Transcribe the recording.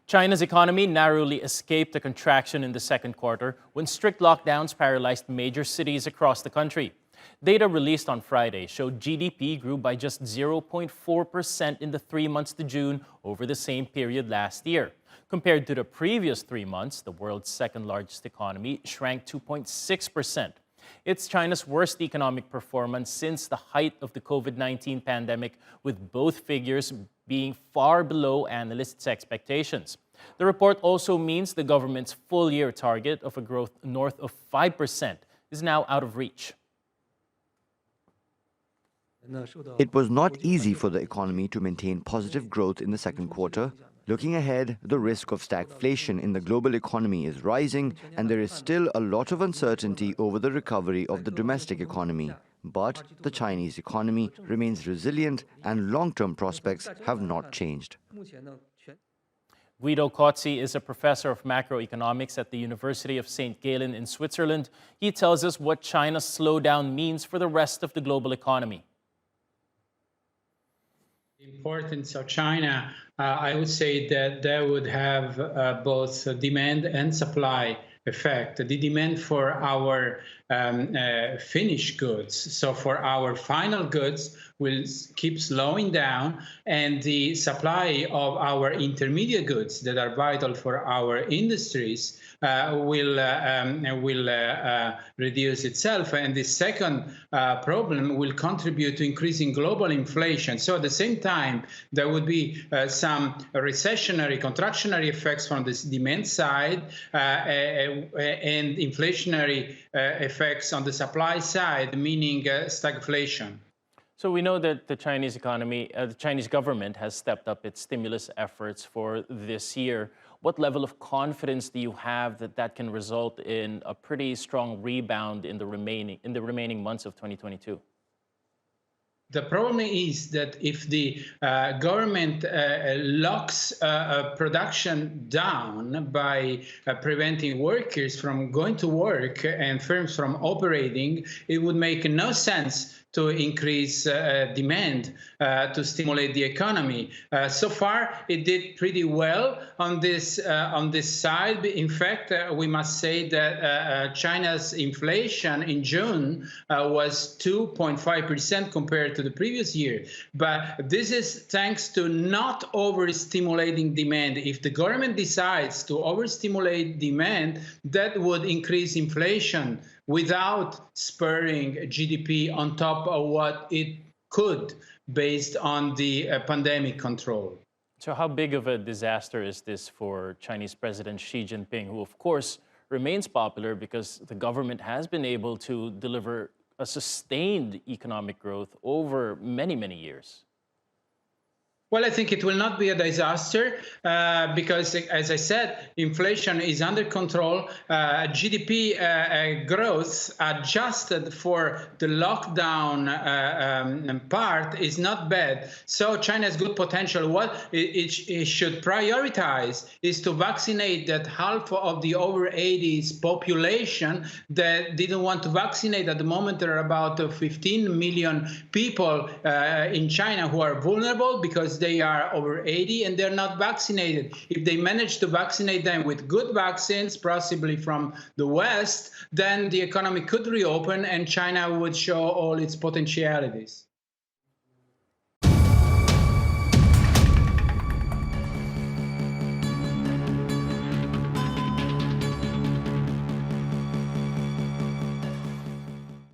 China's economy narrowly escaped a contraction in the second quarter when strict lockdowns paralyzed major cities across the country. Data released on Friday showed GDP grew by just 0.4% in the 3 months to June over the same period last year. Compared to the previous 3 months, the world's second largest economy shrank 2.6%. It's China's worst economic performance since the height of the COVID-19 pandemic, with both figures being far below analysts' expectations. The report also means the government's full-year target of a growth north of 5% is now out of reach. It was not easy for the economy to maintain positive growth in the second quarter. Looking ahead, the risk of stagflation in the global economy is rising, and there is still a lot of uncertainty over the recovery of the domestic economy. But the Chinese economy remains resilient, and long-term prospects have not changed. Guido Cozzi is a professor of macroeconomics at the University of St. Gallen in Switzerland. He tells us what China's slowdown means for the rest of the global economy. The importance of China, I would say that would have both demand and supply effect. The demand for our finished goods, so for our final goods, will keep slowing down, and the supply of our intermediate goods that are vital for our industries will reduce itself. And the second problem will contribute to increasing global inflation. So at the same time, there would be some recessionary, contractionary effects from this demand side and inflationary effects on the supply side, meaning stagflation. So we know that the Chinese economy, the Chinese government has stepped up its stimulus efforts for this year. What level of confidence do you have that that can result in a pretty strong rebound in the remaining months of 2022? The problem is that if the government locks production down by preventing workers from going to work and firms from operating, it would make no sense to increase demand to stimulate the economy. So far, it did pretty well on this side. In fact, we must say that China's inflation in June was 2.5% compared to the previous year. But this is thanks to not overstimulating demand. If the government decides to overstimulate demand, that would increase inflation without spurring GDP on top of what it could based on the pandemic control. So how big of a disaster is this for Chinese President Xi Jinping, who of course remains popular because the government has been able to deliver a sustained economic growth over many, many years? Well, I think it will not be a disaster because, as I said, inflation is under control. GDP growth adjusted for the lockdown part is not bad. So China has good potential. What it should prioritize is to vaccinate that half of the over 80s population that didn't want to vaccinate. At the moment, there are about 15 million people in China who are vulnerable because they are over 80 and they're not vaccinated. If they manage to vaccinate them with good vaccines, possibly from the West, then the economy could reopen and China would show all its potentialities.